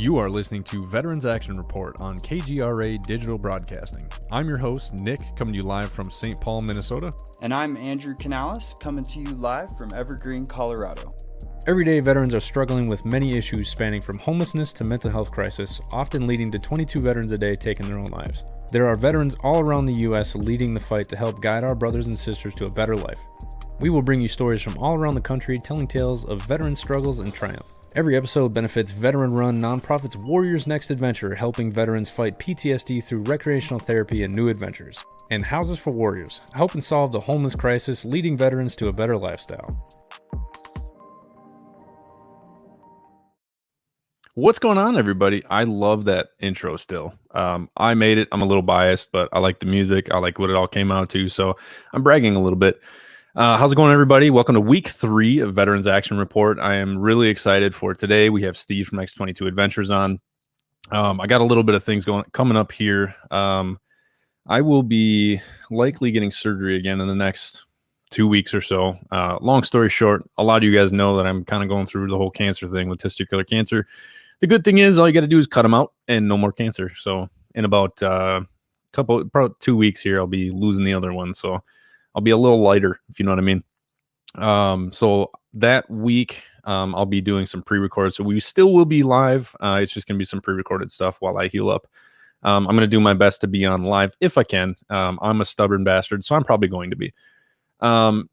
You are listening to Veterans Action Report on KGRA Digital Broadcasting. I'm your host, Nick, coming to you live from St. Paul, Minnesota. And I'm Andrew Canales, coming to you live from Evergreen, Colorado. Every day, veterans are struggling with many issues spanning from homelessness to mental health crisis, often leading to 22 veterans a day taking their own lives. There are veterans all around the U.S. leading the fight to help guide our brothers and sisters to a better life. We will bring you stories from all around the country telling tales of veteran struggles and triumph. Every episode benefits veteran-run nonprofits Warriors Next Adventure, helping veterans fight PTSD through recreational therapy and new adventures. And Houses for Warriors, helping solve the homeless crisis, leading veterans to a better lifestyle. What's going on, everybody? I love that intro still. I made it. I'm a little biased, but I like the music. I like what it all came out to, so I'm bragging a little bit. How's it going, everybody? Welcome to week 3 of Veterans Action Report. I am really excited for today. We have Steve from X-22 Adventures on. I got a little bit of things coming up here. I will be likely getting surgery again in the next 2 weeks or so. Long story short, a lot of you guys know that I'm kind of going through the whole cancer thing with testicular cancer. The good thing is all you got to do is cut them out and no more cancer. So in about about 2 weeks here, I'll be losing the other one. So I'll be a little lighter, if you know what I mean. So that week, I'll be doing some pre-recorded. So we still will be live. It's just going to be some pre-recorded stuff while I heal up. I'm going to do my best to be on live if I can. I'm a stubborn bastard, so I'm probably going to be. I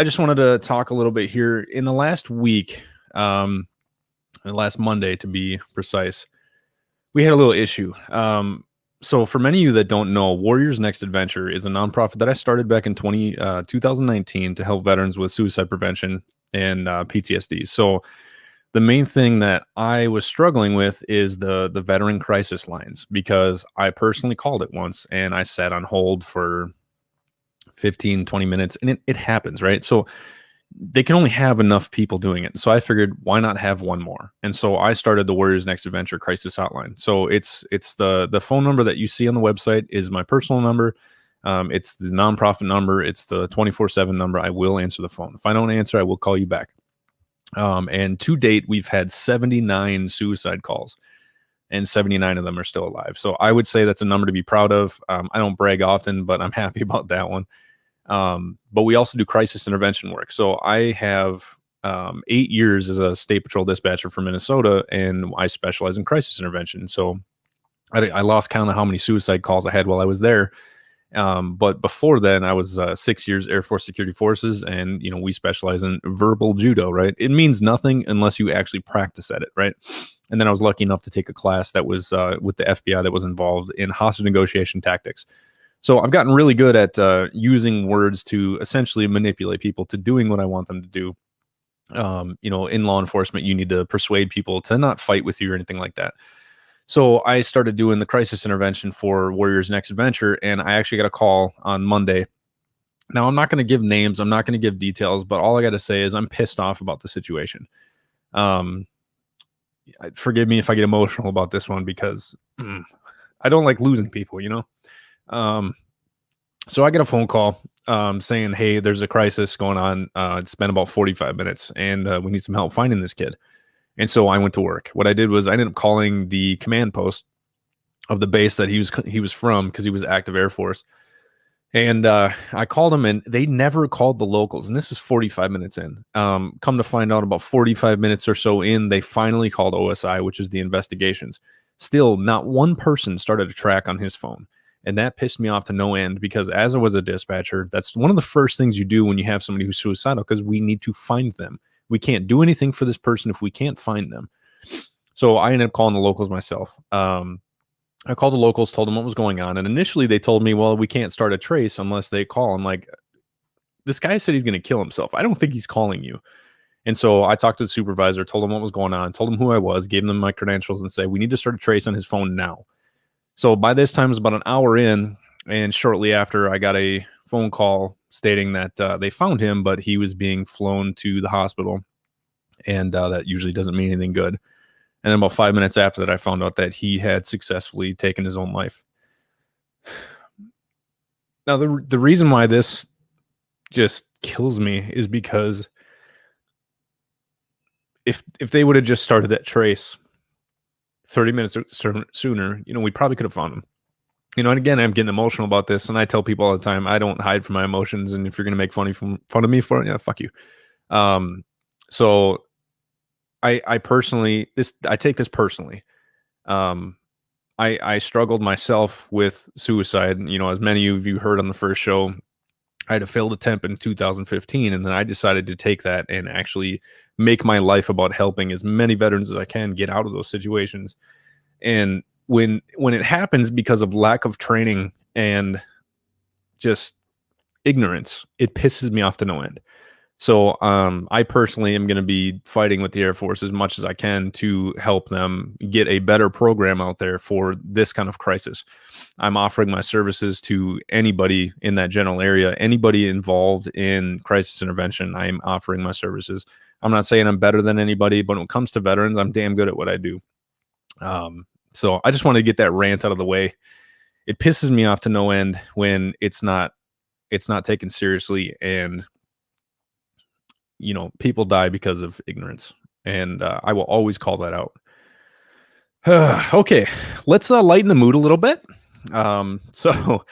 just wanted to talk a little bit here. In the last week, last Monday to be precise, we had a little issue. So for many of you that don't know, Warriors Next Adventure is a nonprofit that I started back in 2019 to help veterans with suicide prevention and PTSD. So the main thing that I was struggling with is the veteran crisis lines, because I personally called it once and I sat on hold for 15, 20 minutes, and it happens, right? So they can only have enough people doing it. So I figured, why not have one more? And so I started the Warriors Next Adventure Crisis Hotline. So it's the phone number that you see on the website is my personal number. It's the nonprofit number. It's the 24/7 number. I will answer the phone. If I don't answer, I will call you back. And to date, we've had 79 suicide calls, and 79 of them are still alive. So I would say that's a number to be proud of. I don't brag often, but I'm happy about that one. But we also do crisis intervention work. So I have 8 years as a state patrol dispatcher for Minnesota, and I specialize in crisis intervention. So I lost count of how many suicide calls I had while I was there. But before then, I was 6 years Air Force Security Forces, and we specialize in verbal judo, right? It means nothing unless you actually practice at it, right? And then I was lucky enough to take a class that was with the FBI that was involved in hostage negotiation tactics. So I've gotten really good at using words to essentially manipulate people to doing what I want them to do. In law enforcement, you need to persuade people to not fight with you or anything like that. So I started doing the crisis intervention for Warriors Next Adventure, and I actually got a call on Monday. Now, I'm not going to give names. I'm not going to give details, but all I got to say is I'm pissed off about the situation. Forgive me if I get emotional about this one, because I don't like losing people, So I get a phone call saying, hey, there's a crisis going on. It's been about 45 minutes and we need some help finding this kid. And so I went to work. What I did was I ended up calling the command post of the base that he was from, because he was active Air Force. And I called him, and they never called the locals. And this is 45 minutes in. Come to find out, about 45 minutes or so in, they finally called OSI, which is the investigations. Still, not one person started a track on his phone. And that pissed me off to no end, because as I was a dispatcher, that's one of the first things you do when you have somebody who's suicidal, because we need to find them. We can't do anything for this person if we can't find them. So I ended up calling the locals myself. I called the locals, told them what was going on. And initially they told me, well, we can't start a trace unless they call. I'm like, this guy said he's going to kill himself. I don't think he's calling you. And so I talked to the supervisor, told him what was going on, told him who I was, gave them my credentials, and said, we need to start a trace on his phone now. So by this time, it was about an hour in, and shortly after, I got a phone call stating that they found him, but he was being flown to the hospital, and that usually doesn't mean anything good. And then about 5 minutes after that, I found out that he had successfully taken his own life. Now, the reason why this just kills me is because if they would have just started that trace 30 minutes sooner, we probably could have found him. And again, I'm getting emotional about this, and I tell people all the time, I don't hide from my emotions, and if you're going to make fun of me for it, yeah, fuck you. So I personally, I take this personally. I struggled myself with suicide. As many of you heard on the first show, I had a failed attempt in 2015, and then I decided to take that and actually make my life about helping as many veterans as I can get out of those situations. And when it happens because of lack of training and just ignorance, it pisses me off to no end. So I personally am going to be fighting with the Air Force as much as I can to help them get a better program out there for this kind of crisis. I'm offering my services to anybody in that general area, anybody involved in crisis intervention. I'm offering my services. I'm not saying I'm better than anybody, but when it comes to veterans, I'm damn good at what I do. So I just want to get that rant out of the way. It pisses me off to no end when it's not taken seriously, and people die because of ignorance, and I will always call that out. Okay, let's lighten the mood a little bit. So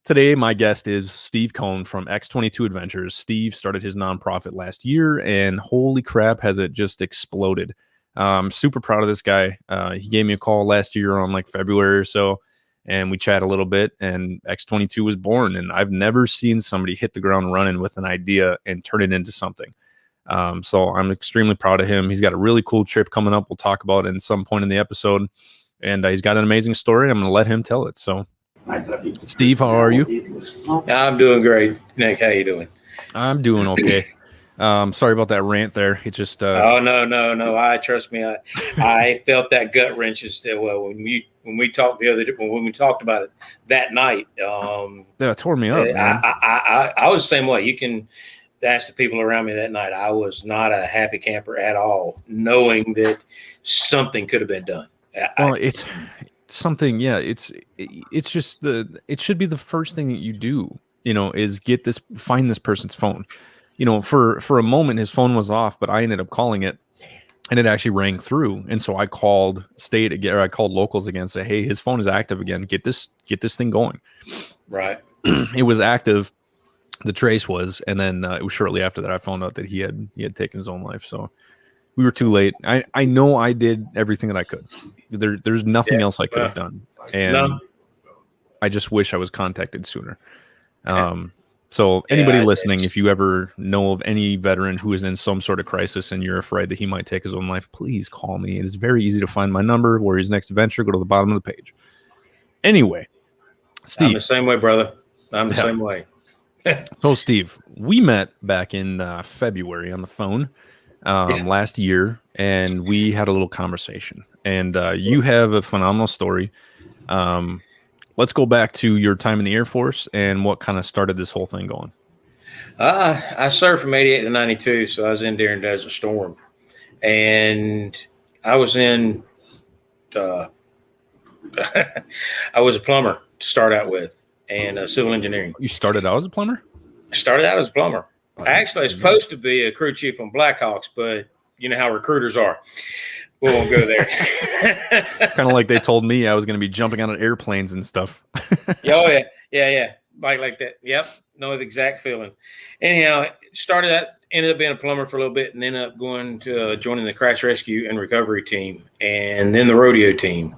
today my guest is Steve Cohn from X-22 Adventures. Steve started his nonprofit last year, and holy crap, has it just exploded. I'm super proud of this guy. He gave me a call last year on like February or so, and we chat a little bit, and X-22 was born, and I've never seen somebody hit the ground running with an idea and turn it into something. So I'm extremely proud of him. He's got a really cool trip coming up. We'll talk about it at some point in the episode, and he's got an amazing story. I'm going to let him tell it. So, Steve, how are you? I'm doing great. Nick, how you doing? I'm doing okay. Sorry about that rant there. It just oh no. I trust me. I felt that gut wrench when we talked the other day, when we talked about it that night. That tore me up. I was the same way. You can ask the people around me that night. I was not a happy camper at all, knowing that something could have been done. Well, it's something. Yeah, it's just it should be the first thing that you do. Is find this person's phone. For a moment his phone was off, but I ended up calling it, and it actually rang through. And so I called state again, or I called locals again, say, hey, his phone is active again. Get this thing going. Right. It was active. The trace was, and then it was shortly after that I found out that he had taken his own life. So we were too late. I know I did everything that I could. There's nothing else I could have done, and I just wish I was contacted sooner. So anybody listening, if you ever know of any veteran who is in some sort of crisis and you're afraid that he might take his own life, please call me. It is very easy to find my number. Where his next adventure, go to the bottom of the page. Anyway, Steve. I'm the same way, brother. I'm the same way. So, Steve, we met back in February on the phone last year, and we had a little conversation. And you have a phenomenal story. Let's go back to your time in the Air Force and what kind of started this whole thing going. I served from 88 to 92, so I was in during Desert Storm. And I was in I was a plumber to start out with, and civil engineering. You started out as a plumber? I started out as a plumber. Actually, I was supposed to be a crew chief on Blackhawks, but you know how recruiters are. We won't go there. Kind of like they told me I was going to be jumping out of airplanes and stuff. Oh, yeah. Like that. Yep. Know the exact feeling. Anyhow, ended up being a plumber for a little bit, and ended up going to joining the crash rescue and recovery team, and then the rodeo team.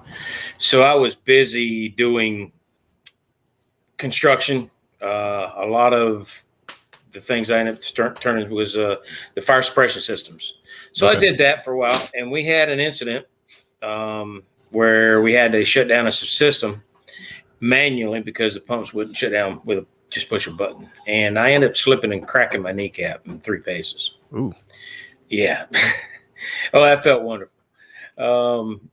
So I was busy doing construction. A lot of the things I ended up turning was the fire suppression systems. So I did that for a while, and we had an incident where we had to shut down a system manually because the pumps wouldn't shut down with just push a button. And I ended up slipping and cracking my kneecap in 3 places. Ooh. Yeah. Oh, that felt wonderful.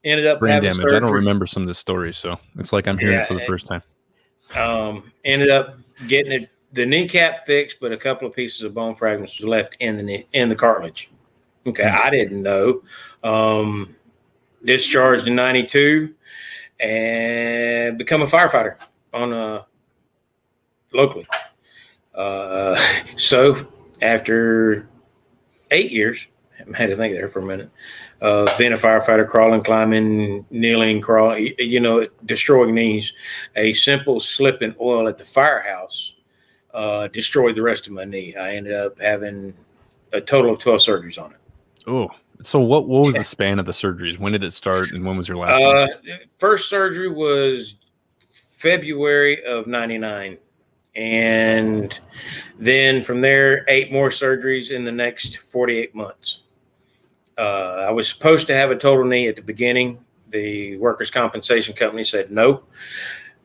Ended up brain having damage. surgery. I don't remember some of the stories, so it's like I'm hearing it for the first time. Ended up getting the kneecap fixed, but a couple of pieces of bone fragments was left in the cartilage. Okay, I didn't know. Discharged in 92 and become a firefighter locally. So after 8 years, I had to think there for a minute. Being a firefighter, crawling, climbing, kneeling, crawling, destroying knees. A simple slip in oil at the firehouse destroyed the rest of my knee. I ended up having a total of 12 surgeries on it. Oh, so what was the span of the surgeries? When did it start, and when was your last one? First surgery was February of '99. And then from there, 8 more surgeries in the next 48 months. I was supposed to have a total knee at the beginning. The workers' compensation company said no.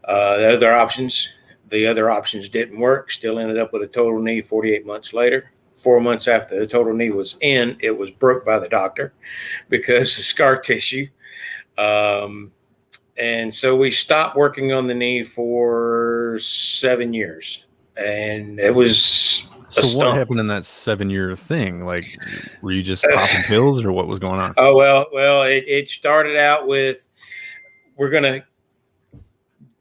The other options didn't work. Still ended up with a total knee 48 months later. 4 months after the total knee was in, it was broke by the doctor because of scar tissue. And so we stopped working on the knee for 7 years. And it was so what happened in that 7-year thing? Like, were you just popping pills, or what was going on? Oh, well, it started out with, we're going to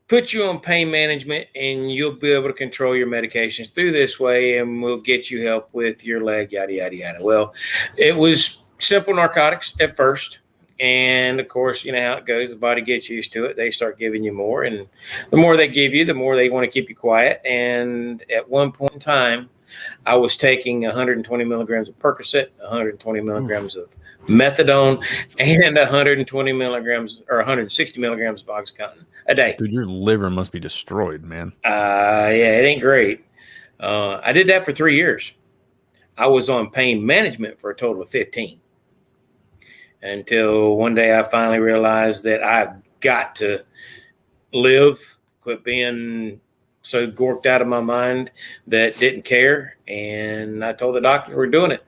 put you on pain management and you'll be able to control your medications through this way, and we'll get you help with your leg, yada, yada, yada. Well, it was simple narcotics at first. And of course, you know how it goes. The body gets used to it. They start giving you more. And the more they give you, the more they want to keep you quiet. And at one point in time, I was taking 120 milligrams of Percocet, 120 milligrams of methadone, and 120 milligrams or 160 milligrams of Oxycontin a day. Dude, your liver must be destroyed, man. Yeah, it ain't great. I did that for 3 years. I was on pain management for a total of 15. Until one day I finally realized that I've got to live, quit being so gorked out of my mind that didn't care. And I told the doctors we're doing it.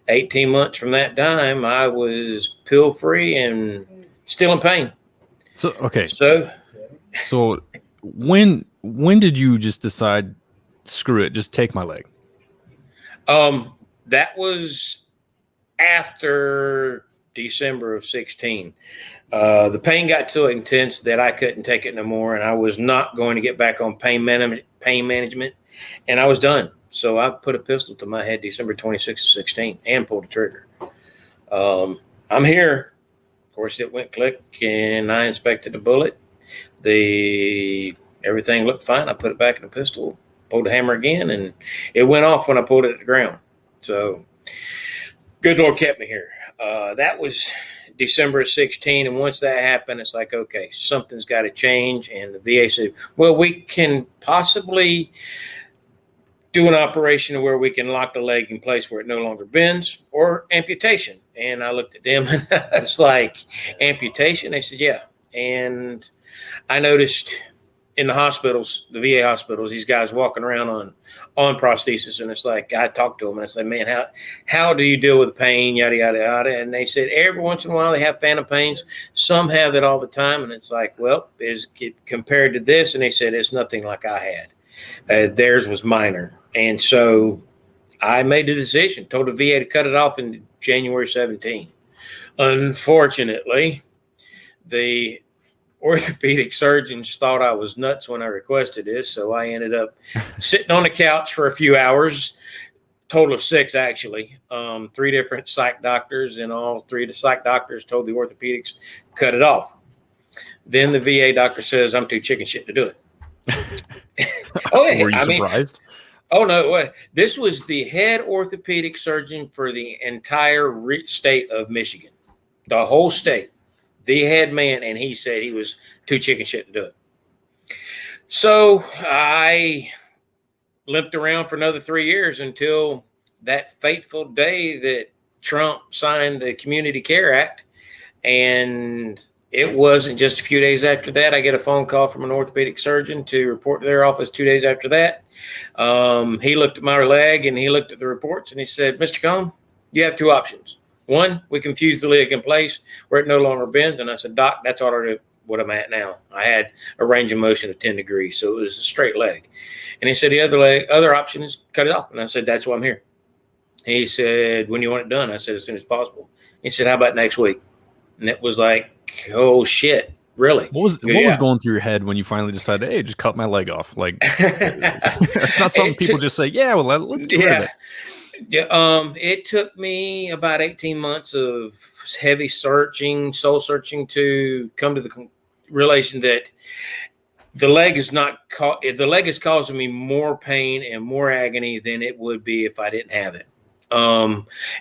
18 months from that time, I was pill free and still in pain. So, okay. So when did you just decide, screw it, just take my leg? That was after December of 16. The pain got so intense that I couldn't take it no more, and I was not going to get back on pain management, and I was done. So I put a pistol to my head December 26th of 16 and pulled the trigger. I'm here. Of course, it went click, and I inspected the bullet. Everything looked fine. I put it back in the pistol, pulled the hammer again, and it went off when I pulled it at the ground. So good Lord kept me here. That was December of 16. And once that happened, it's like, okay, something's got to change. And the VA said, well, we can possibly do an operation where we can lock the leg in place where it no longer bends, or amputation. And I looked at them and it's like, amputation? They said, yeah. And I noticed in the hospitals, the VA hospitals, these guys walking around on prosthesis, and it's like, I talked to them and I said, man, how do you deal with pain, yada, yada, yada? And they said every once in a while they have phantom pains. Some have that all the time. And it's like, well, is it compared to this? And they said, it's nothing like I had. Theirs was minor. And so I made the decision, told the VA to cut it off in January 17. Unfortunately, the orthopedic surgeons thought I was nuts when I requested this. So I ended up sitting on the couch for a few hours, total of 6, actually. 3 different psych doctors, and all 3 of the psych doctors told the orthopedics, cut it off. Then the VA doctor says, I'm too chicken shit to do it. Oh, yeah. Were you surprised? Oh, no. This was the head orthopedic surgeon for the entire state of Michigan, the whole state. The head man, and he said he was too chicken shit to do it. So I limped around for another 3 years until that fateful day that Trump signed the Community Care Act. And it wasn't just a few days after that, I get a phone call from an orthopedic surgeon to report to their office 2 days after that. He looked at my leg and he looked at the reports and he said, Mr. Cohn, you have 2 options. 1, we can fuse the leg in place where it no longer bends. And I said, Doc, that's already what I'm at now. I had a range of motion of 10 degrees, so it was a straight leg. And he said, the other option is cut it off. And I said, that's why I'm here. He said, when you want it done? I said, as soon as possible. He said, how about next week? And it was like, oh, shit, really? What was going through your head when you finally decided, hey, just cut my leg off? Like, that's not something people just say, yeah, well, let's get rid of it. Yeah, it took me about 18 months of heavy searching, soul searching, to come to the realization that the leg is causing me more pain and more agony than it would be if I didn't have it.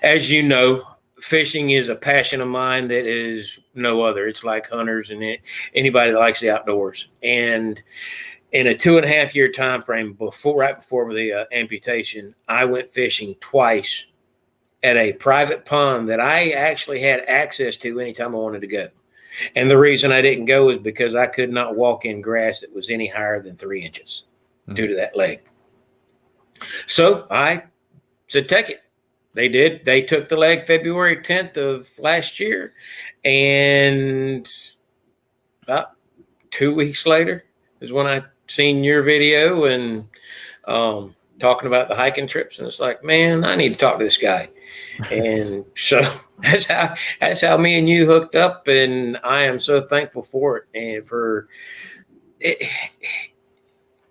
As you know, fishing is a passion of mine that is no other. It's like hunters and anybody that likes the outdoors. And in a 2.5 year time frame right before the amputation, I went fishing twice at a private pond that I actually had access to anytime I wanted to go. And the reason I didn't go is because I could not walk in grass that was any higher than 3 inches due to that leg. So I said, take it. They did. They took the leg February 10th of last year. And about 2 weeks later is when I seen your video and talking about the hiking trips. And it's like, man, I need to talk to this guy. And so that's how me and you hooked up. And I am so thankful for it. And for it,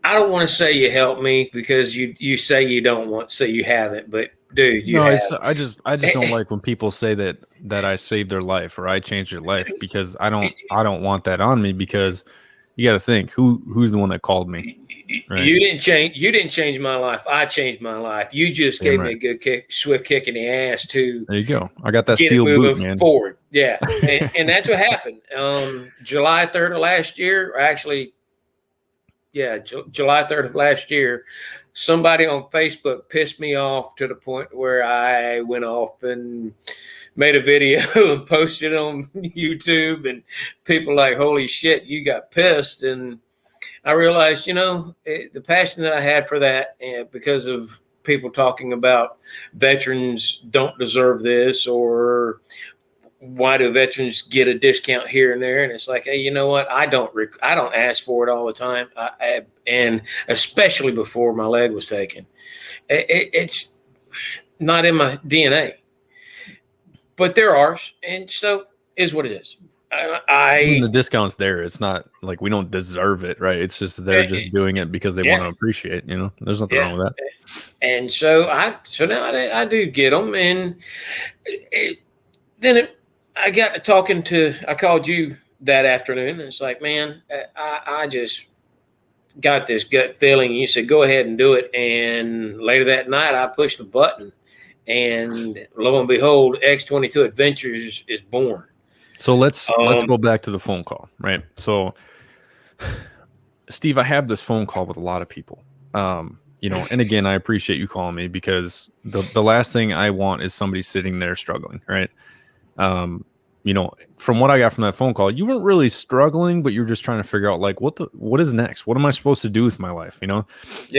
I don't want to say you helped me, because you say you don't want, so you haven't, but dude, you have. I just don't like when people say that I saved their life or I changed their life, because I don't want that on me, because you got to think who's the one that called me. Right? You didn't change my life. I changed my life. You just gave me a good swift kick in the ass to. There you go. I got that steel boot, man. Forward. Yeah. and that's what happened. July 3rd of last year, or actually, yeah, July 3rd of last year, somebody on Facebook pissed me off to the point where I went off and made a video and posted on YouTube, and people like, holy shit, you got pissed. And I realized, the passion that I had for that, and because of people talking about veterans don't deserve this, or why do veterans get a discount here and there? And it's like, hey, you know what? I don't ask for it all the time. And especially before my leg was taken, it's not in my DNA, but there are. And so is what it is. The discount's there. It's not like we don't deserve it, right? It's just they're just doing it because they want to appreciate. There's nothing wrong with that. And so now I do get them, and I got to talking to. I called you that afternoon, and it's like, man, I just got this gut feeling. You said go ahead and do it, and later that night I pushed the button, and lo and behold, X-22 Adventures is born. So let's go back to the phone call, right? So, Steve, I have this phone call with a lot of people, and again, I appreciate you calling me, because the last thing I want is somebody sitting there struggling, right? From what I got from that phone call, you weren't really struggling, but you're just trying to figure out, like, what is next? What am I supposed to do with my life? Yeah.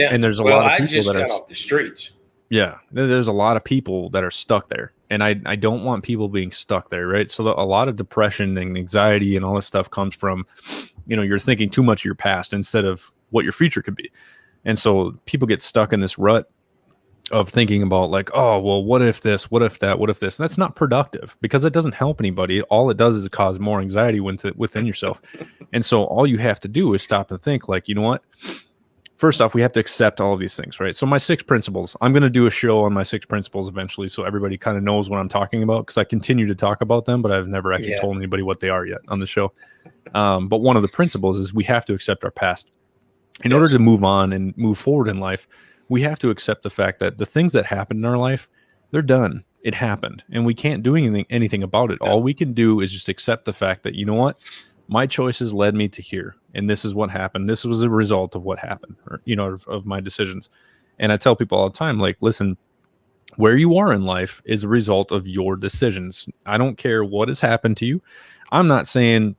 And there's a lot of people that got off the streets. Yeah, there's a lot of people that are stuck there, and I don't want people being stuck there, right? So a lot of depression and anxiety and all this stuff comes from, you're thinking too much of your past instead of what your future could be. And so people get stuck in this rut of thinking about, like, oh, well, what if this, what if that, what if this? And that's not productive, because it doesn't help anybody. All it does is cause more anxiety within yourself. And so all you have to do is stop and think, like, you know what? First off, we have to accept all of these things, right? So my 6 principles, I'm going to do a show on my 6 principles eventually, so everybody kind of knows what I'm talking about, because I continue to talk about them, but I've never actually told anybody what they are yet on the show. But one of the principles is we have to accept our past. In order to move on and move forward in life, we have to accept the fact that the things that happened in our life, they're done. It happened, and we can't do anything about it. All we can do is just accept the fact that, you know what? My choices led me to here, and this is what happened. This was a result of what happened, or, of my decisions. And I tell people all the time, like, listen, where you are in life is a result of your decisions. I don't care what has happened to you. I'm not saying,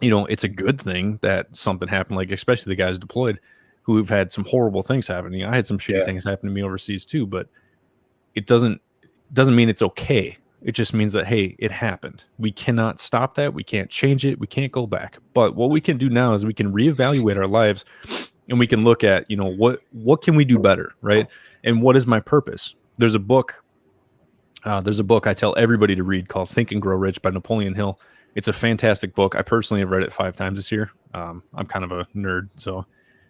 it's a good thing that something happened, like, especially the guys deployed who have had some horrible things happening. I had some shitty things happen to me overseas too, but it doesn't mean it's okay. It just means that, hey, it happened. We cannot stop that. We can't change it. We can't go back. But what we can do now is we can reevaluate our lives, and we can look at, what can we do better, right? And what is my purpose? There's a book I tell everybody to read called Think and Grow Rich by Napoleon Hill. It's a fantastic book. I personally have read it 5 times this year. I'm kind of a nerd, so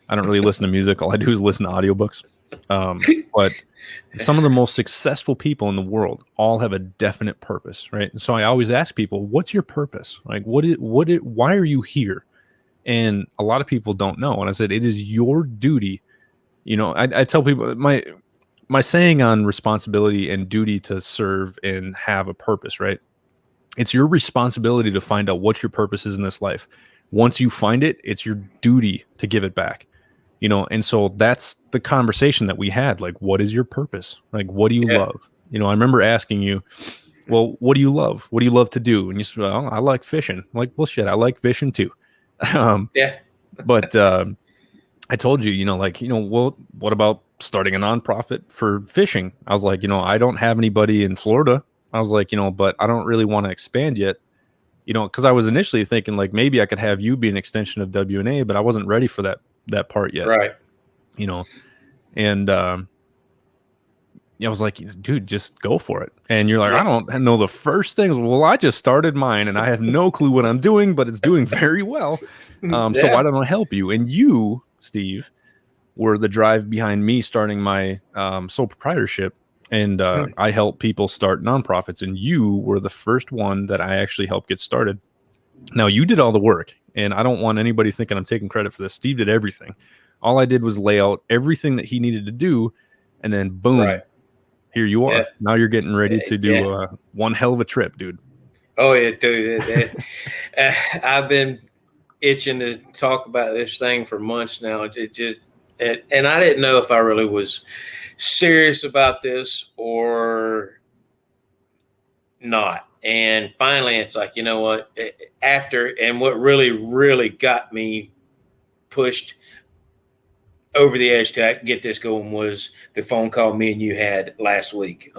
I don't really listen to music. All I do is listen to audiobooks. But some of the most successful people in the world all have a definite purpose, right? So I always ask people, what's your purpose? Like, why are you here? And a lot of people don't know. And I said, it is your duty. You know, I tell people my saying on responsibility and duty to serve and have a purpose, right? It's your responsibility to find out what your purpose is in this life. Once you find it, it's your duty to give it back. You know, and so that's the conversation that we had. Like, what is your purpose? Like, what do you love? You know, I remember asking you, well, what do you love? What do you love to do? And you said, well, I like fishing. I'm like, well, shit, I like fishing too. But I told you, well, what about starting a nonprofit for fishing? I was like, I don't have anybody in Florida. I was like, but I don't really want to expand yet, because I was initially thinking like maybe I could have you be an extension of WNA, but I wasn't ready for that part yet. Right. And I was like, dude, just go for it. And you're like, I don't know the first things. Well, I just started mine and I have no clue what I'm doing, but it's doing very well. So why don't I help you? And you, Steve, were the drive behind me starting my sole proprietorship. And I help people start nonprofits. And you were the first one that I actually helped get started. Now, you did all the work. And I don't want anybody thinking I'm taking credit for this. Steve did everything. All I did was lay out everything that he needed to do. And then boom, here you are. Now you're getting ready to do one hell of a trip, dude. Oh, yeah, dude. I've been itching to talk about this thing for months now. And I didn't know if I really was serious about this or not. And finally, it's like, you know what? And what really, really got me pushed over the edge to get this going was the phone call me and you had last week,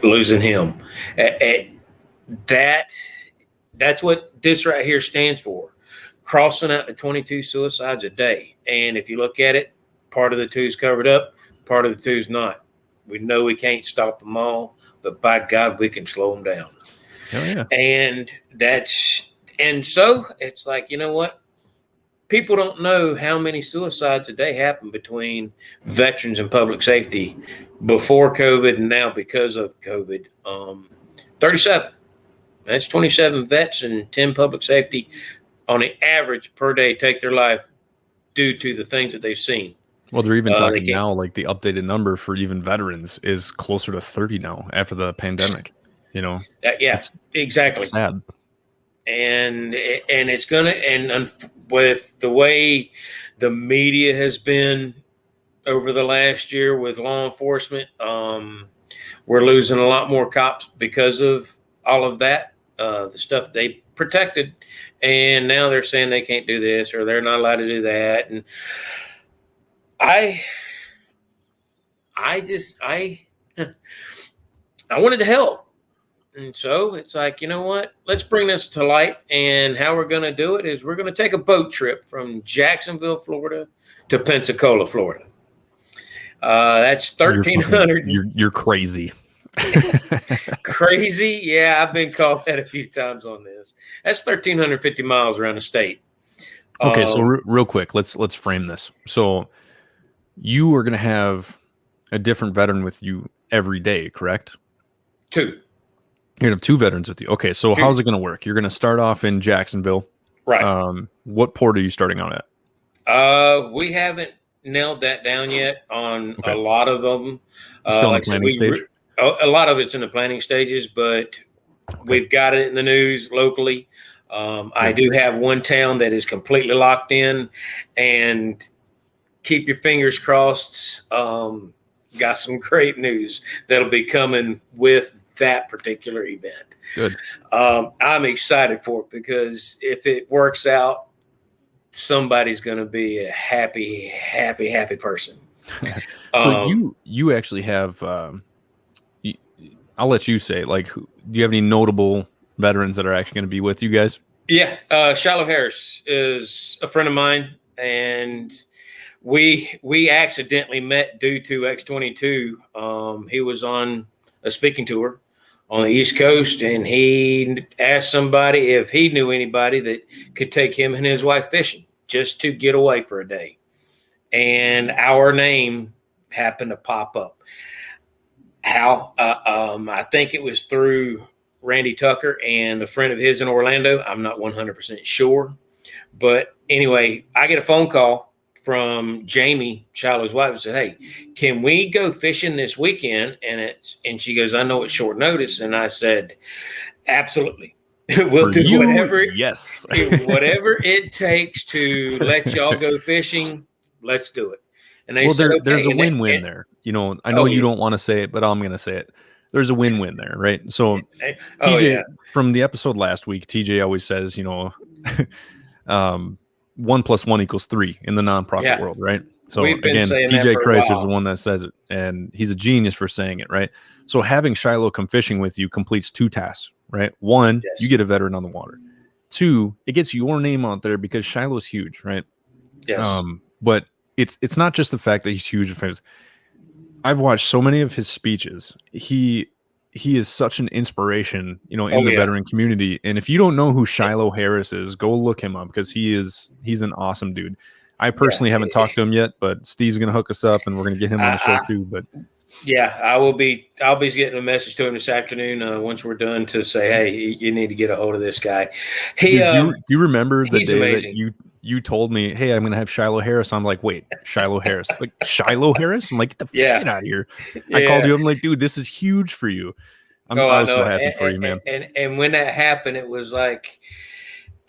losing him. That's what this right here stands for. Crossing out the 22 suicides a day. And if you look at it, part of the two's covered up, part of the two's not. We know we can't stop them all, but by God, we can slow them down. Oh, yeah. And so it's like, you know what? People don't know how many suicides a day happen between veterans and public safety before COVID and now because of COVID. 37. That's 27 vets and 10 public safety on the average per day take their life due to the things that they've seen. Well, they're even talking now, like the updated number for even veterans is closer to 30 now after the pandemic, It's exactly. Sad. And it's going to, and with the way the media has been over the last year with law enforcement, we're losing a lot more cops because of all of that, the stuff they protected. And now they're saying they can't do this or they're not allowed to do that. And I wanted to help. And so it's like, you know what? Let's bring this to light. And how we're going to do it is we're going to take a boat trip from Jacksonville, Florida to Pensacola, Florida. That's 1,300. You're crazy. Crazy? Yeah, I've been called that a few times on this. That's 1,350 miles around the state. Okay, so real quick, let's frame this. So you are going to have a different veteran with you every day, correct? 2. You're going to have 2 veterans with you. Okay, so how's it going to work? You're going to start off in Jacksonville. Right. What port are you starting out at? We haven't nailed that down yet on a lot of them. Still in the planning stage? A lot of it's in the planning stages, but we've got it in the news locally. I do have one town that is completely locked in, and keep your fingers crossed. Got some great news that'll be coming with that particular event. Good. I'm excited for it because if it works out, somebody's going to be a happy, happy, happy person. So you actually have, I'll let you say, like, do you have any notable veterans that are actually going to be with you guys? Yeah. Shiloh Harris is a friend of mine, and we accidentally met due to X-22. He was on a speaking tour on the East Coast, and he asked somebody if he knew anybody that could take him and his wife fishing just to get away for a day. and our name happened to pop up. How? I think it was through Randy Tucker and a friend of his in Orlando. I'm not 100% sure. But anyway, I get a phone call from Jamie, Shiloh's wife, and said, "Hey, can we go fishing this weekend?" And she goes, "I know it's short notice." And I said, "Absolutely. We'll For do you, whatever yes. whatever it takes to let y'all go fishing. Let's do it." And they said, there's a okay. win-win there. I know you yeah. don't want to say it, but I'm going to say it. There's a win-win there, right? So Oh, TJ, yeah. from the episode last week, TJ always says, 1 + 1 = 3 in the nonprofit Yeah. world, right? So We've been again, saying that TJ for a Christ is while. the one that says it, and he's a genius for saying it, right? So having Shiloh come fishing with you completes 2 tasks, right? 1, Yes. you get a veteran on the water. 2, it gets your name out there because Shiloh's huge, right? Yes. But it's not just the fact that he's huge. I've watched so many of his speeches. He is such an inspiration, in the veteran community. And if you don't know who Shiloh Harris is, go look him up because he's an awesome dude. I personally haven't talked to him yet, but Steve's gonna hook us up and we're gonna get him on the show too. But yeah, I'll be getting a message to him this afternoon once we're done to say, hey, you need to get a hold of this guy. Do you remember the day amazing. that you told me, hey, I'm gonna have Shiloh Harris? I'm like, wait, Shiloh Harris? Like Shiloh Harris? I'm like, get the get out of here. Yeah. I called you. I'm like, dude, this is huge for you. I was so happy for you, man. And when that happened, it was like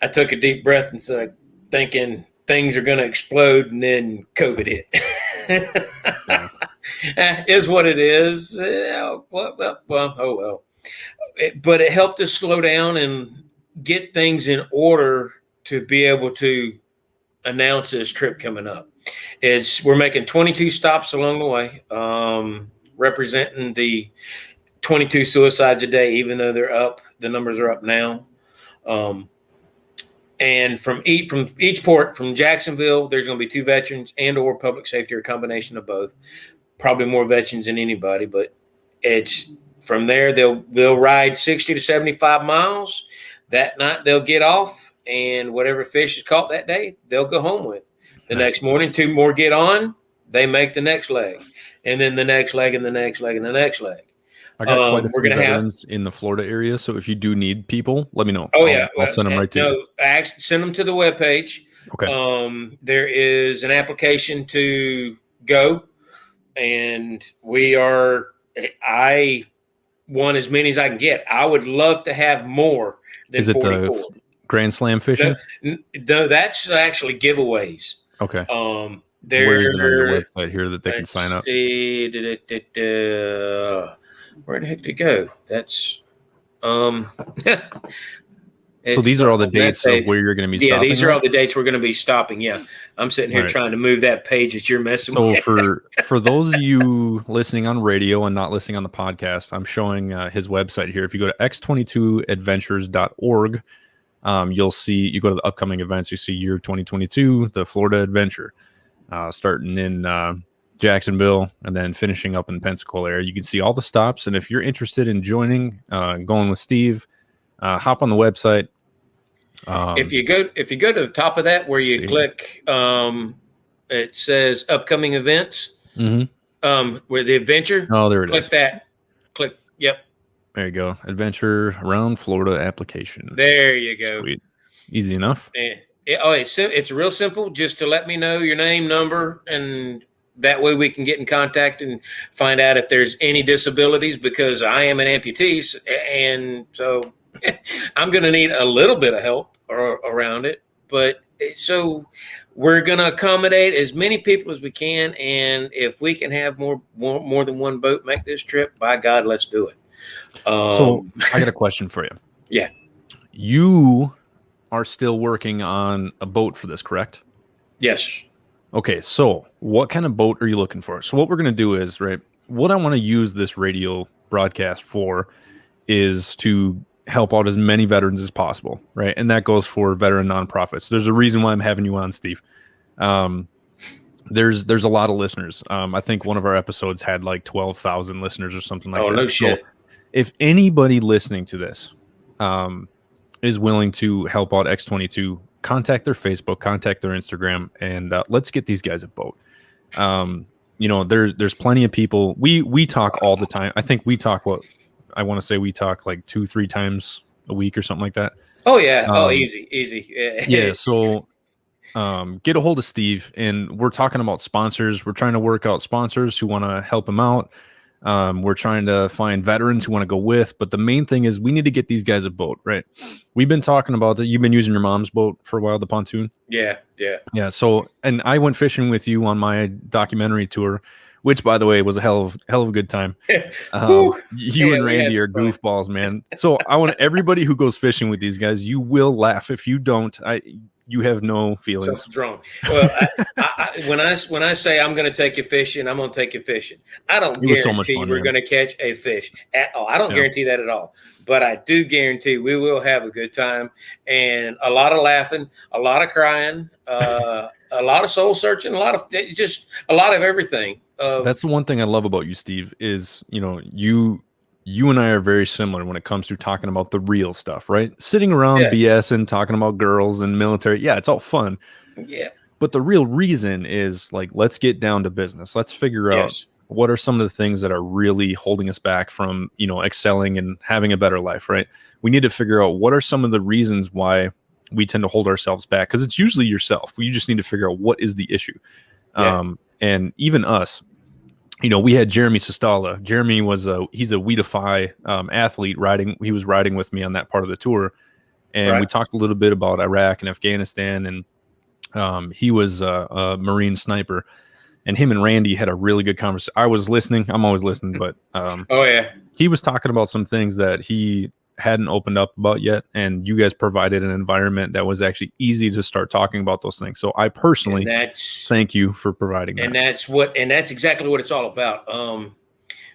I took a deep breath and said, thinking things are going to explode, and then COVID hit. Is what it is. Well, oh well. But it helped us slow down and get things in order to be able to announce this trip coming up. We're making 22 stops along the way, representing the 22 suicides a day, even though they're up. The numbers are up now. And from each port, from Jacksonville, there's going to be 2 veterans and or public safety, or a combination of both. Probably more veterans than anybody, but it's from there. They'll ride 60 to 75 miles. That night they'll get off, and whatever fish is caught that day, they'll go home with. The next morning, 2 more get on. They make the next leg, and then the next leg, and the next leg, and the next leg. I got quite a few veterans in the Florida area, so if you do need people, let me know. I'll send them right to you. I actually send them to the webpage. Okay. There is an application to go, and I want as many as I can get. I would love to have more than 44. Is it the Grand Slam fishing? No, that's actually giveaways. Okay. Where is it on your website here that they can sign up? Where the heck did it go? That's so these are all the dates of where you're going to be stopping? Yeah, these are all the dates we're going to be stopping. Yeah. I'm sitting here trying to move that page that you're messing with. So for those of you listening on radio and not listening on the podcast, I'm showing his website here. If you go to X-22adventures.org, you'll see, you go to the upcoming events, you see year 2022, the Florida Adventure, starting in Jacksonville and then finishing up in Pensacola area. You can see all the stops, and if you're interested in joining, going with Steve, hop on the website. If you go to the top of that where you click, it says upcoming events. Mm-hmm. Where the adventure. Oh, there it click is. That. Click. Yep. There you go. Adventure around Florida application. There you go. Sweet. Easy enough. It's real simple. Just to let me know your name, number, and that way we can get in contact and find out if there's any disabilities, because I am an amputee, and so I'm going to need a little bit of help around it. But so we're going to accommodate as many people as we can, and if we can have more than one boat make this trip, by God, let's do it. So I got a question for you. Yeah. You are still working on a boat for this, correct? Yes. Okay, so what kind of boat are you looking for? So what we're going to do is, what I want to use this radio broadcast for is to help out as many veterans as possible, right? And that goes for veteran nonprofits. There's a reason why I'm having you on, Steve. There's a lot of listeners. I think one of our episodes had like 12,000 listeners or something like that. Oh, no shit. So if anybody listening to this is willing to help out X-22, contact their Facebook, contact their Instagram, and let's get these guys a boat. You know, there's plenty of people. We talk all the time. I think we talk I want to say we talk like 2-3 times a week or something like that. Oh yeah. Easy. Yeah. So get a hold of Steve, and we're talking about sponsors. We're trying to work out sponsors who want to help him out. We're trying to find veterans who want to go with, but the main thing is we need to get these guys a boat, right? We've been talking about that. You've been using your mom's boat for a while, the pontoon. Yeah. Yeah. So, and I went fishing with you on my documentary tour, which, by the way, was a hell of a good time. You and Randy are goofballs, man. So I want everybody who goes fishing with these guys, you will laugh. If you don't, you have no feelings. Something's wrong. Well, when I say I'm going to take you fishing, I'm going to take you fishing. I don't guarantee we're going to catch a fish at all. I don't guarantee that at all. But I do guarantee we will have a good time and a lot of laughing, a lot of crying, a lot of soul searching, a lot of everything. That's the one thing I love about you, Steve, is, you know, you and I are very similar when it comes to talking about the real stuff, right? Sitting around BS and talking about girls and military. Yeah, it's all fun. Yeah. But the real reason is like, let's get down to business. Let's figure out what are some of the things that are really holding us back from, you know, excelling and having a better life, right? We need to figure out what are some of the reasons why we tend to hold ourselves back, because it's usually yourself. You just need to figure out what is the issue. And even us, you know, we had Jeremy Sestala. Jeremy he's a We Defy athlete riding. He was riding with me on that part of the tour. And we talked a little bit about Iraq and Afghanistan. And he was a Marine sniper. And him and Randy had a really good conversation. I was listening. I'm always listening. But he was talking about some things that he hadn't opened up about yet, and you guys provided an environment that was actually easy to start talking about those things. So I personally thank you for providing that. And that's exactly what it's all about.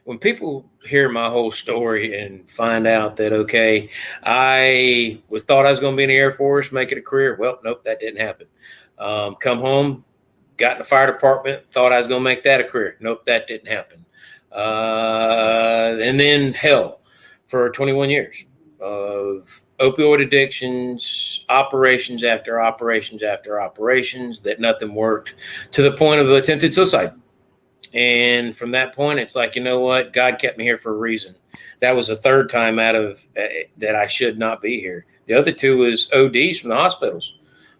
When people hear my whole story and find out that, okay, I thought I was going to be in the Air Force, make it a career. Well, nope, that didn't happen. Come home, got in the fire department, thought I was going to make that a career. Nope, that didn't happen. And then hell for 21 years of opioid addictions, operations after operations after operations, that nothing worked, to the point of attempted suicide. And from that point, it's like, you know what? God kept me here for a reason. That was the third time out of that I should not be here. The other two was ODs from the hospitals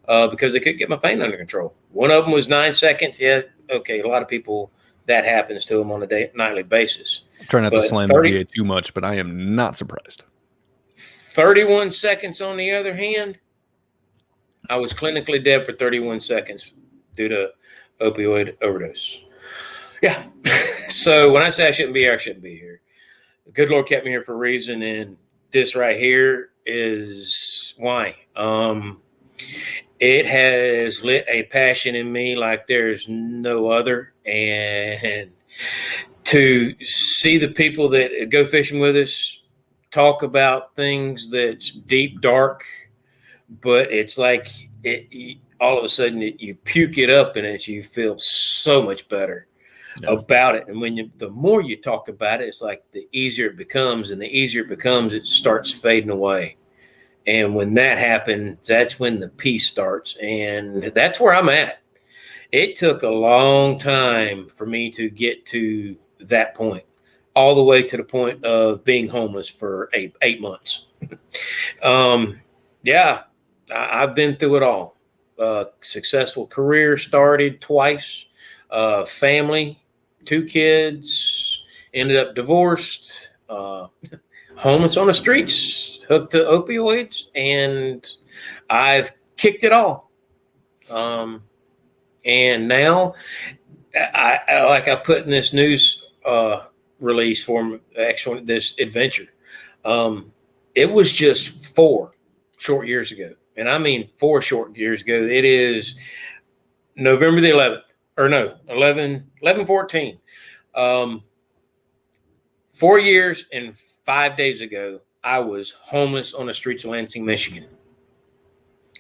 because they couldn't get my pain under control. One of them was 9 seconds. Yeah, okay, a lot of people, that happens to them on a nightly basis. I'm trying not to slam the VA too much, but I am not surprised. 31 seconds, on the other hand, I was clinically dead for 31 seconds due to opioid overdose. Yeah. So when I say I shouldn't be here, I shouldn't be here. The good Lord kept me here for a reason, and this right here is why. It has lit a passion in me like there's no other. And to see the people that go fishing with us talk about things that's deep, dark, but it's like all of a sudden you puke it up, and you feel so much better about it. And when the more you talk about it, it's like the easier it becomes, and the easier it becomes, it starts fading away. And when that happens, that's when the peace starts. And that's where I'm at. It took a long time for me to get to that point, all the way to the point of being homeless for eight months. I've been through it all. Successful career started twice, family, 2 kids, ended up divorced, homeless on the streets, hooked to opioids, and I've kicked it all. And now I put in this news release for actually this adventure. It was just 4 short years ago. And I mean 4 short years ago. It is November the 11th. Or no, 11/14. 4 years and 5 days ago, I was homeless on the streets of Lansing, Michigan.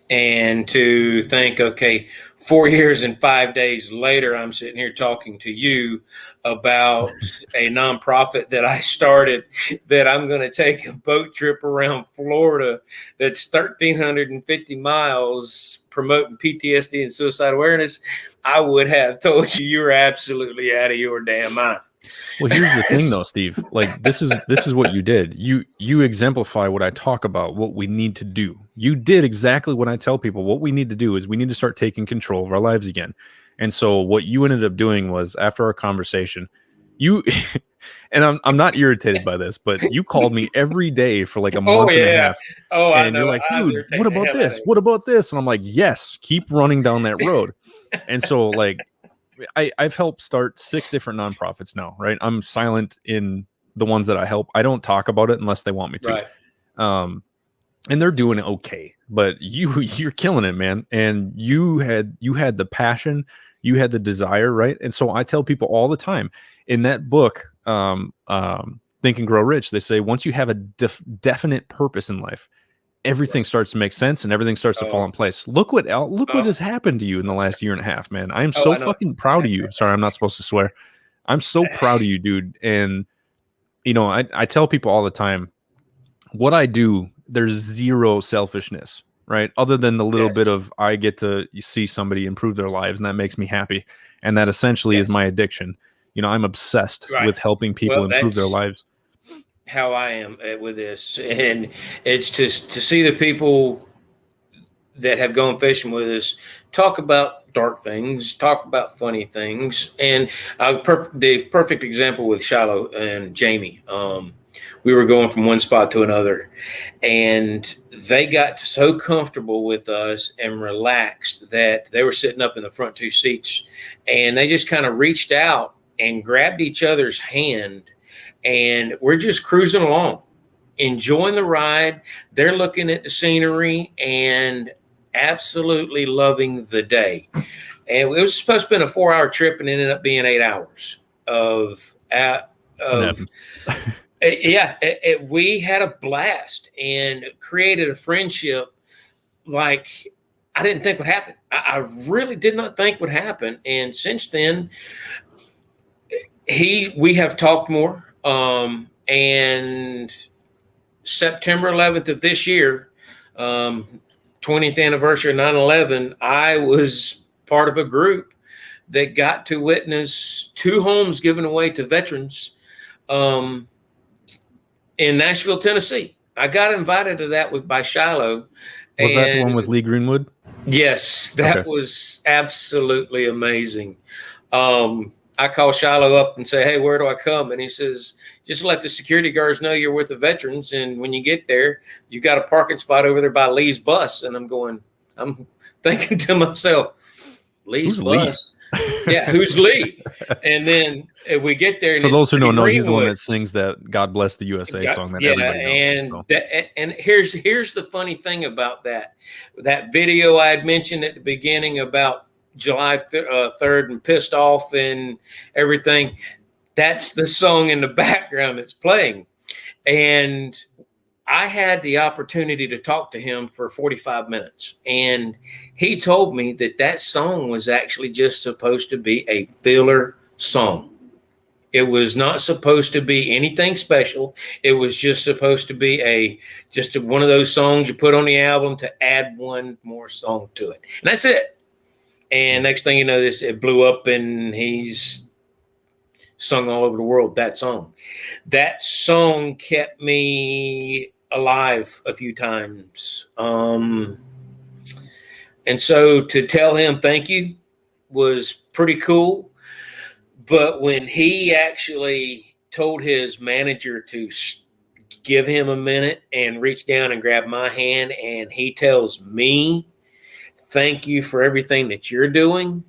And to think, okay, 4 years and 5 days later, I'm sitting here talking to you about a nonprofit that I started, that I'm going to take a boat trip around Florida that's 1,350 miles promoting PTSD and suicide awareness. I would have told you were absolutely out of your damn mind. Well, here's the thing though, Steve. Like this is what you did. You exemplify what I talk about, what we need to do. You did exactly what I tell people. What we need to do is we need to start taking control of our lives again. And so what you ended up doing was, after our conversation, you and I'm not irritated by this, but you called me every day for like a month and a half. Oh, and you're like, dude, what about this? What about this? And I'm like, yes, keep running down that road. And so like I've helped start 6 different nonprofits now, right? I'm silent in the ones that I help. I don't talk about it unless they want me to. Right. And they're doing okay, but you're killing it, man. And you had the passion, you had the desire, right? And so I tell people all the time in that book, Think and Grow Rich, they say once you have a definite purpose in life, everything starts to make sense and everything starts to fall in place. Look what has happened to you in the last year and a half, man. I am so fucking proud of you. Sorry, I'm not supposed to swear. I'm so proud of you, dude. And you know, I tell people all the time, what I do, there's zero selfishness, right? Other than the little bit of, I get to see somebody improve their lives, and that makes me happy. And that essentially is my addiction. You know, I'm obsessed with helping people improve their lives. How I am with this, and it's just to see the people that have gone fishing with us talk about dark things, talk about funny things, and the perfect example with Shiloh and Jamie. We were going from one spot to another, and they got so comfortable with us and relaxed that they were sitting up in the front 2 seats, and they just kind of reached out and grabbed each other's hand. And we're just cruising along, enjoying the ride. They're looking at the scenery and absolutely loving the day. And it was supposed to be a 4-hour trip, and it ended up being 8 hours we had a blast and created a friendship like I didn't think would happen. I really did not think would happen. And since then, we have talked more. And September 11th of this year, 20th anniversary of 9/11, I was part of a group that got to witness 2 homes given away to veterans in Nashville, Tennessee. I got invited to that by Shiloh. Was that the one with Lee Greenwood? Yes, that was absolutely amazing. I call Shiloh up and say, hey, where do I come? And he says, just let the security guards know you're with the veterans. And when you get there, you got a parking spot over there by Lee's bus. And I'm thinking to myself, Lee's bus? Yeah, who's Lee? And then we get there. And for those who don't know, he's the one that sings that God Bless the USA song that everybody knows. And here's the funny thing about that video I had mentioned at the beginning about July 3rd and pissed off and everything. That's the song in the background that's playing. And I had the opportunity to talk to him for 45 minutes. And he told me that song was actually just supposed to be a filler song. It was not supposed to be anything special. It was just supposed to be one of those songs you put on the album to add one more song to it. And that's it. And next thing you know, it blew up, and he's sung all over the world that song. That song kept me alive a few times. And so to tell him thank you was pretty cool. But when he actually told his manager to give him a minute and reach down and grab my hand, and he tells me, thank you for everything that you're doing,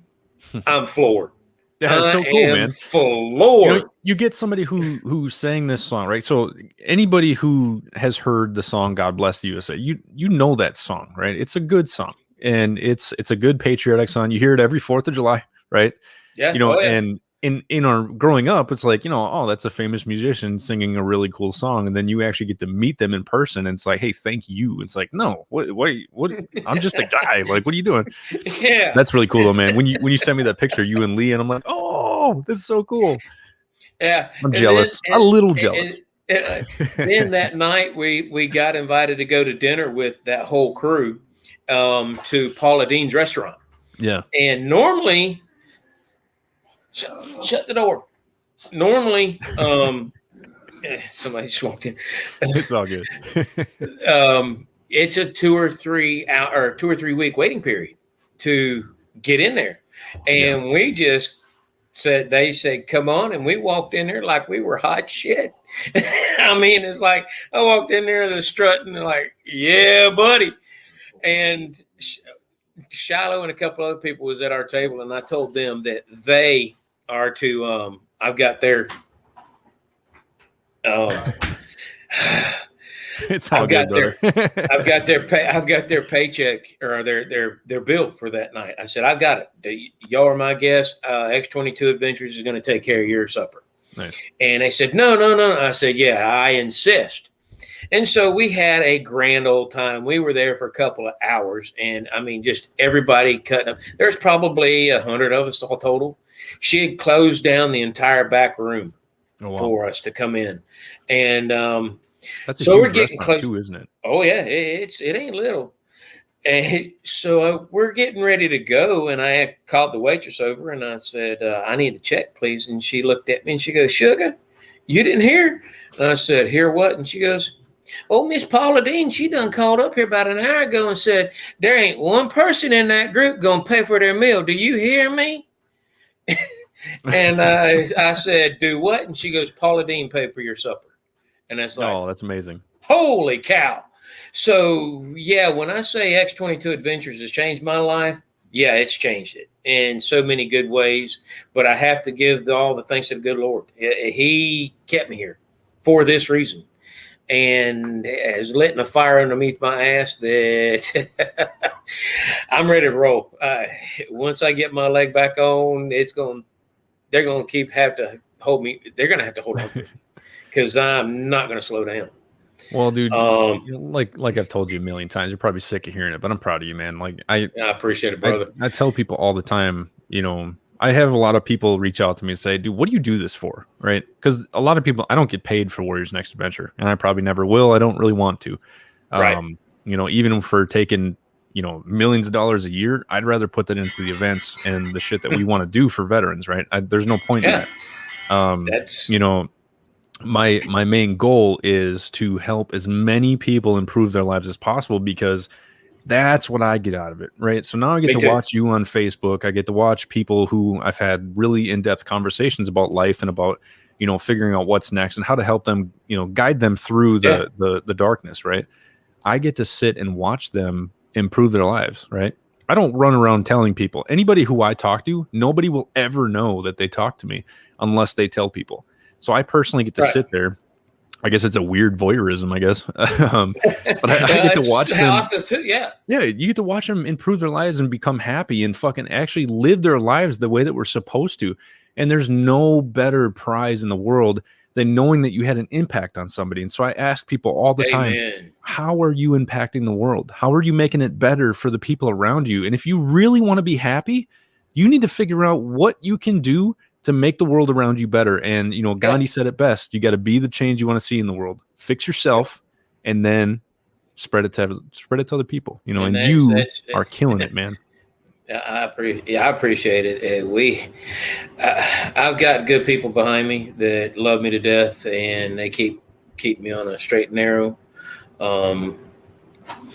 I'm floored. Yeah, it's so cool, man. Floored. You get somebody who sang this song, right? So anybody who has heard the song God Bless the USA, you know that song, right? It's a good song, and it's a good patriotic song. You hear it every 4th of July, right? Yeah. You know, and in our growing up, it's like, oh, that's a famous musician singing a really cool song, and then you actually get to meet them in person, and it's like, hey, thank you. It's like, no, what? I'm just a guy. Like, what are you doing? Yeah, That's really cool though, man. When you sent me that picture, you and Lee, and I'm like, oh, this is so cool. yeah. I'm jealous. A little jealous. Then that night we got invited to go to dinner with that whole crew to Paula Dean's restaurant. Yeah. And normally, shut the door. Normally, somebody just walked in. It's all good. It's a 2 or 3 hour or 2 or 3 week waiting period to get in there. And we just they said, come on. And we walked in there like we were hot shit. I mean, it's like I walked in there, they're strutting and like, yeah, buddy. And Shiloh and a couple other people was at our table, and I told them that they are to I've got their it's all good, brother. I've got their paycheck or their bill for that night. I said, I've got it. Y'all are my guests. X-22 Adventures is going to take care of your supper. Nice. And they said, no. I said, yeah, I insist. And so we had a grand old time. We were there for a couple of hours, and I mean, just everybody cutting up. There's probably 100 of us all total. She had closed down the entire back room for us to come in, and that's so we're getting close too, isn't it? Oh yeah, it ain't little. And so we're getting ready to go, and I called the waitress over, and I said, I need the check, please. And she looked at me, and she goes, Sugar, you didn't hear? And I said, hear what? And she goes, oh, Miss Paula Dean, she done called up here about an hour ago and said, there ain't one person in that group going to pay for their meal. Do you hear me? And I said, do what? And she goes, Paula Dean paid for your supper. And that's like, oh, that's amazing. Holy cow. So, yeah, when I say X-22 Adventures has changed my life, yeah, it's changed it in so many good ways. But I have to give all the thanks to the good Lord. He kept me here for this reason, and has lit a fire underneath my ass that I'm ready to roll. Once I get my leg back on, they're going to have to hold me. They're going to have to hold on to me because I'm not going to slow down. Well, dude, like I've told you a million times, you're probably sick of hearing it, but I'm proud of you, man. Like I appreciate it, brother. I tell people all the time, I have a lot of people reach out to me and say, dude, what do you do this for? Right? Because a lot of people, I don't get paid for Warriors Next Adventure, and I probably never will. I don't really want to. Right. Even for taking, millions of dollars a year, I'd rather put that into the events and the shit that we want to do for veterans, right? There's no point in that. That's my main goal is to help as many people improve their lives as possible, because that's what I get out of it, right? So now I get to watch you on Facebook. I get to watch people who I've had really in-depth conversations about life and about, figuring out what's next and how to help them, guide them through the darkness, right? I get to sit and watch them improve their lives, right? I don't run around telling people. Anybody who I talk to, nobody will ever know that they talk to me unless they tell people. So I personally get to sit there. I guess it's a weird voyeurism, I guess. But I get to watch them. Yeah, you get to watch them improve their lives and become happy and fucking actually live their lives the way that we're supposed to. And there's no better prize in the world than knowing that you had an impact on somebody. And so I ask people all the time, how are you impacting the world? How are you making it better for the people around you? And if you really want to be happy, you need to figure out what you can do to make the world around you better. And, Gandhi said it best. You got to be the change you want to see in the world. Fix yourself and then spread it to other people, and you are killing it, man. I appreciate it. I've got good people behind me that love me to death, and they keep me on a straight and narrow. And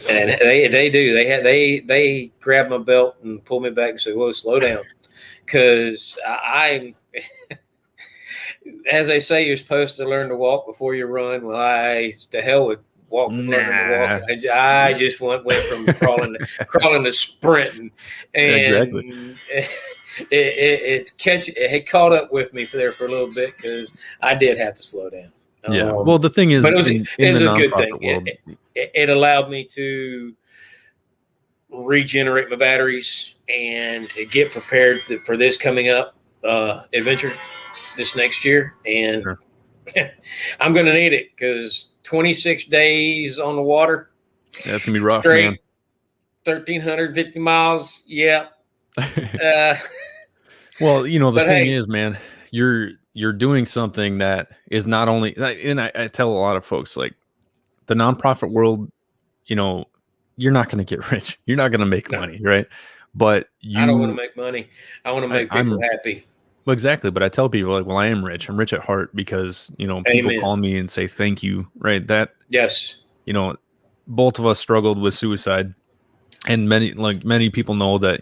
they do. They grab my belt and pull me back and say, "Whoa, slow down." Because I'm, as they say, you're supposed to learn to walk before you run. Well, to hell with walking. I just went from crawling to sprinting, and it had caught up with me for a little bit because I did have to slow down. Yeah. Well, the thing is, but it was a good thing. It allowed me to regenerate my batteries and to get prepared for this coming up. adventure this next year, and Sure. I'm going to need it because 26 days on the water, That's gonna be rough, straight, 1,350 miles. Yeah. man. Well, the But thing hey, is, man, you're doing something that is not only, and I tell a lot of folks, like, the nonprofit world, you know, you're not going to get rich. You're not going to make no, money, right? But I don't want to make money. I want to make people I'm happy. well, exactly. But I tell people, like, well, I am rich. I'm rich at heart because, people Amen. call me and say thank you, right? That, Yes. both of us struggled with suicide, and many people know that,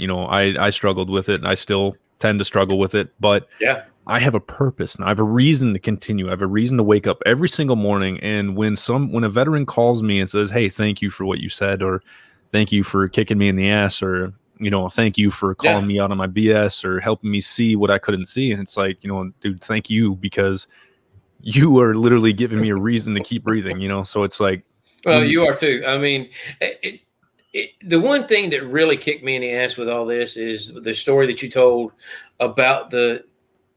I struggled with it, and I still tend to struggle with it, but Yeah. I have a purpose and I have a reason to continue. I have a reason to wake up every single morning. And when a veteran calls me and says, "Hey, thank you for what you said," or "Thank you for kicking me in the ass," or "Thank you for calling Yeah. me out on my BS," or helping me see what I couldn't see, and it's like, dude, thank you, because you are literally giving me a reason to keep breathing. So it's like, Well, when you are too. I mean, the one thing that really kicked me in the ass with all this is the story that you told about the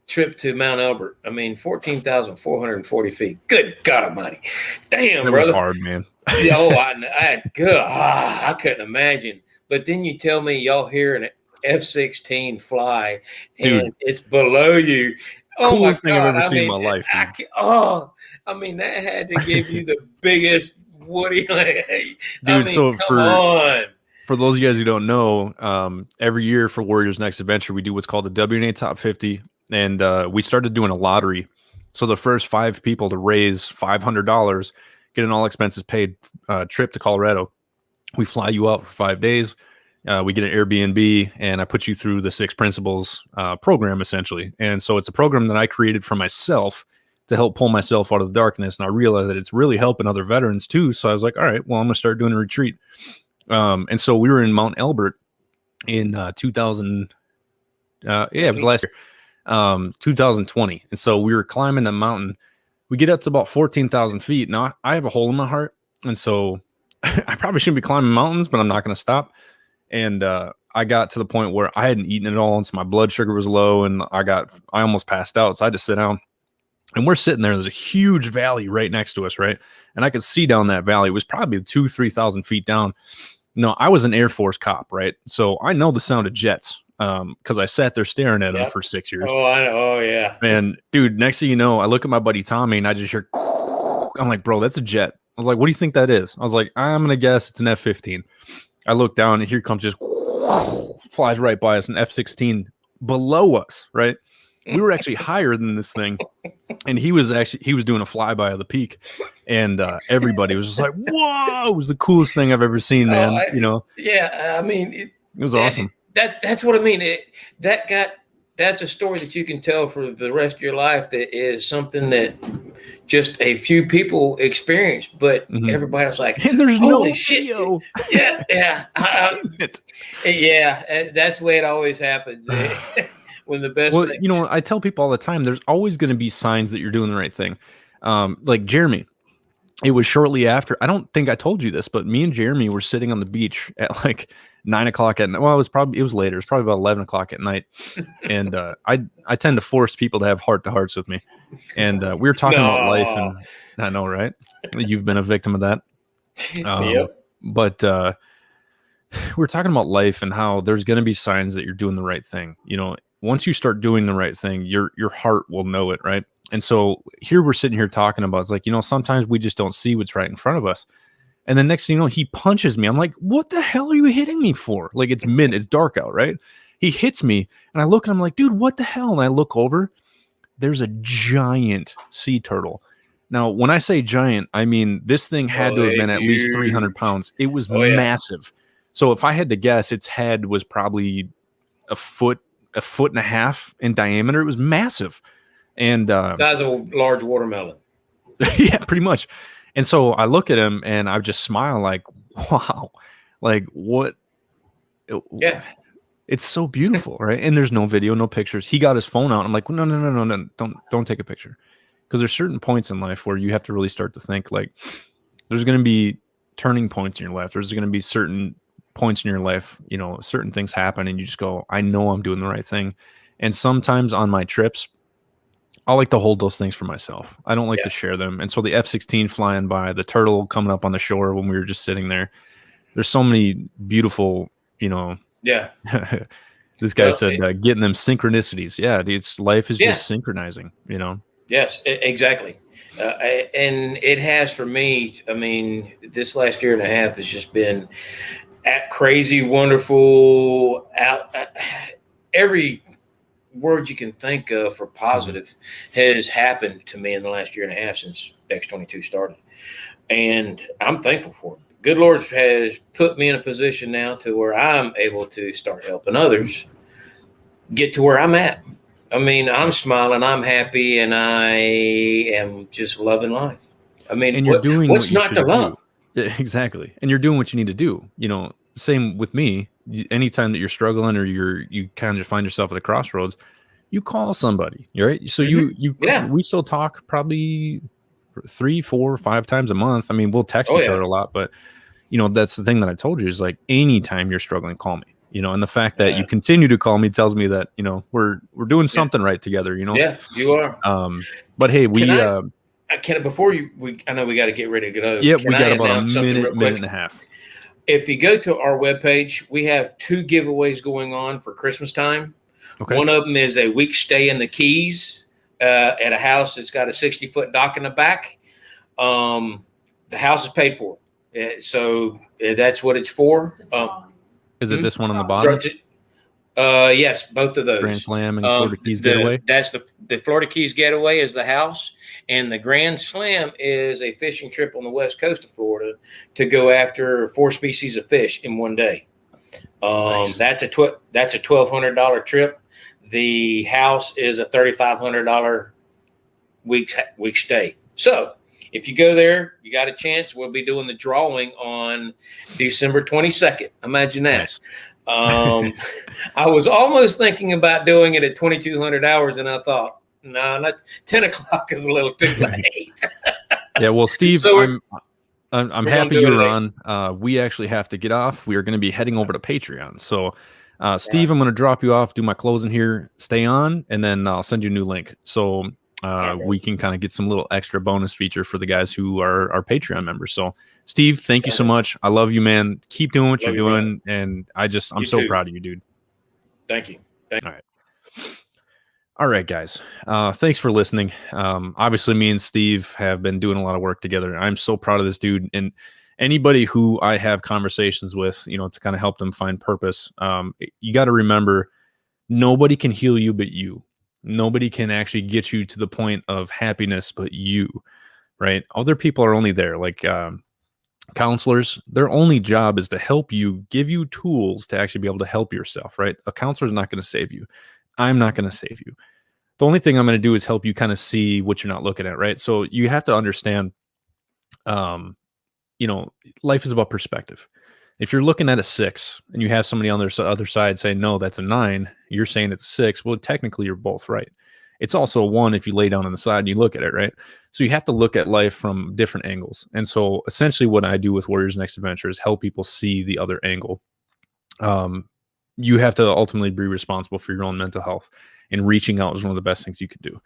trip to Mount Albert. I mean, 14,440 feet. Good God Almighty. Damn, it was brother. hard, man. Yeah, oh, I couldn't imagine. But then you tell me y'all hear an F-16 fly and Dude, it's below you. Oh my coolest thing I've God. ever I seen in mean, my life, dude. I mean, that had to give you the biggest Woody. I Dude, mean, so come on. for those of you guys who don't know, every year for Warriors Next Adventure, we do what's called the WNA Top 50, and we started doing a lottery. So the first 5 people to raise $500 get an all expenses paid trip to Colorado. We fly you out for 5 days. We get an Airbnb, and I put you through the 6 principles program, essentially. And so it's a program that I created for myself to help pull myself out of the darkness. And I realized that it's really helping other veterans too. So I was like, all right, well, I'm going to start doing a retreat. And so we were in Mount Albert in 2000. It was last year, 2020. And so we were climbing the mountain. We get up to about 14,000 feet. Now I have a hole in my heart. And so I probably shouldn't be climbing mountains, but I'm not going to stop. And I got to the point where I hadn't eaten at all. And so my blood sugar was low, and I almost passed out. So I had to sit down. And we're sitting there. There's a huge valley right next to us, right? And I could see down that valley. It was probably 3,000 feet down. No, I was an Air Force cop, right? So I know the sound of jets because I sat there staring at them for 6 years. Oh, I know. Oh, yeah. And dude, next thing you know, I look at my buddy Tommy and I just hear, I'm like, bro, that's a jet. I was like, what do you think that is? I was like, I'm going to guess it's an F-15. I look down and here comes just flies right by us, an F-16 below us, right? We were actually higher than this thing. And he was doing a flyby of the peak, and everybody was just like, "Whoa!" It was the coolest thing I've ever seen, man. Yeah. I mean, it was awesome. That's what I mean. That's a story that you can tell for the rest of your life. That is something that just a few people experienced, but everybody else like, and there's holy no shit. video. Yeah. Yeah. That's the way it always happens. When the best thing. I tell people all the time, there's always going to be signs that you're doing the right thing. Like Jeremy, it was shortly after, I don't think I told you this, but me and Jeremy were sitting on the beach at like 9 o'clock at night. Well, it was later. It was probably about 11 o'clock at night. And I tend to force people to have heart to hearts with me. And we were talking about life, and I know, right? You've been a victim of that. Yep. But we're talking about life and how there's going to be signs that you're doing the right thing. Once you start doing the right thing, your heart will know it, right? And so here we're sitting here talking about, it's like, sometimes we just don't see what's right in front of us. And then next thing you know, he punches me. I'm like, what the hell are you hitting me for? Like, it's dark out, right? He hits me, and I look and I'm like, dude, what the hell? And I look over, there's a giant sea turtle. Now, when I say giant, I mean, this thing had to have been at least 300 pounds. It was massive. Yeah. So if I had to guess, its head was probably a foot and a half in diameter. It was massive. And size of a large watermelon. Yeah, pretty much. And so I look at him and I just smile like, wow, like what? Yeah. It's so beautiful, right? And there's no video, no pictures. He got his phone out. I'm like, no, don't take a picture. Because there's certain points in life where you have to really start to think, like, there's going to be turning points in your life. There's going to be certain points in your life, certain things happen and you just go, I know I'm doing the right thing. And sometimes on my trips, I like to hold those things for myself. I don't like to share them. And so the F-16 flying by, the turtle coming up on the shore when we were just sitting there, there's so many beautiful, Yeah. This guy said getting them synchronicities. Yeah, dude, life is just synchronizing, Yes, exactly. And it has for me. I mean, this last year and a half has just been crazy, wonderful. Every word you can think of for positive has happened to me in the last year and a half since X-22 started. And I'm thankful for it. Good Lord has put me in a position now to where I'm able to start helping others get to where I'm at. I mean, I'm smiling, I'm happy, and I am just loving life. I mean, and you're doing what's what you not to love? Exactly. And you're doing what you need to do. Same with me. Anytime that you're struggling or you kind of find yourself at a crossroads, you call somebody, right? So we still talk probably 3, 4, 5 times a month. I mean, we'll text each other a lot, but that's the thing that I told you is like anytime you're struggling, call me. And the fact that you continue to call me tells me that we're doing something right together. Yeah, you are. But hey, before I know we got to get ready to go. Yeah, we got about a minute and a half. If you go to our webpage, we have 2 giveaways going on for Christmas time. Okay. One of them is a week stay in the Keys at a house that's got a 60-foot dock in the back. The house is paid for, so that's what it's for. Is it this one on the bottom? Yes, both of those. Grand Slam and Florida Keys Getaway. That's the Florida Keys Getaway is the house, and the Grand Slam is a fishing trip on the west coast of Florida to go after 4 species of fish in one day. Nice. That's a $1,200 trip. The house is a $3,500 week stay. So if you go there, you got a chance. We'll be doing the drawing on December 22nd. Imagine that. Nice. I was almost thinking about doing it at 2,200 hours, and I thought, no, not 10 o'clock is a little too late. Yeah, well, Steve, so I'm happy you're on. We actually have to get off. We are going to be heading over to Patreon. So, Steve, I'm going to drop you off, do my closing here, stay on, and then I'll send you a new link. So we can kind of get some little extra bonus feature for the guys who are our Patreon members. So, Steve, thank you so much. I love you, man. Keep doing what you're doing. And I'm so proud of you, dude. Thank you. All right, guys. Thanks for listening. Obviously, me and Steve have been doing a lot of work together. I'm so proud of this dude. And anybody who I have conversations with, to kind of help them find purpose, you got to remember, nobody can heal you but you. Nobody can actually get you to the point of happiness but you, right? Other people are only there, like counselors. Their only job is to help you, give you tools to actually be able to help yourself, right? A counselor is not going to save you. I'm not going to save you. The only thing I'm going to do is help you kind of see what you're not looking at, right? So you have to understand, life is about perspective. If you're looking at a 6 and you have somebody on the other side saying, no, that's a 9, you're saying it's a 6. Well, technically you're both right. It's also a 1 if you lay down on the side and you look at it, right? So you have to look at life from different angles. And so essentially what I do with Warriors Next Adventure is help people see the other angle. You have to ultimately be responsible for your own mental health, and reaching out is one of the best things you could do.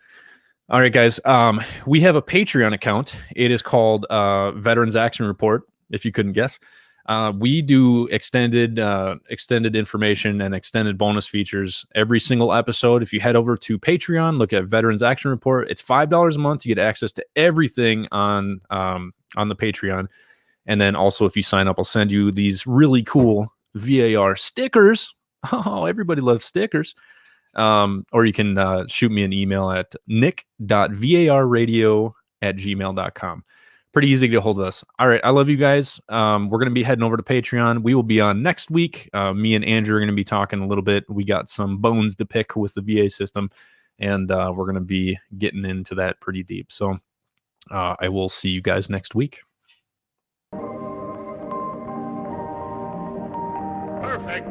All right, guys. We have a Patreon account. It is called Veterans Action Report, if you couldn't guess. We do extended information and extended bonus features every single episode. If you head over to Patreon, look at Veterans Action Report. It's $5 a month. You get access to everything on the Patreon. And then also, if you sign up, I'll send you these really cool VAR stickers. Oh, everybody loves stickers. Or you can shoot me an email at nick.varradio@gmail.com. Pretty easy to get a hold of us. All right. I love you guys. We're going to be heading over to Patreon. We will be on next week. Me and Andrew are going to be talking a little bit. We got some bones to pick with the VA system, and we're going to be getting into that pretty deep. So I will see you guys next week. Perfect.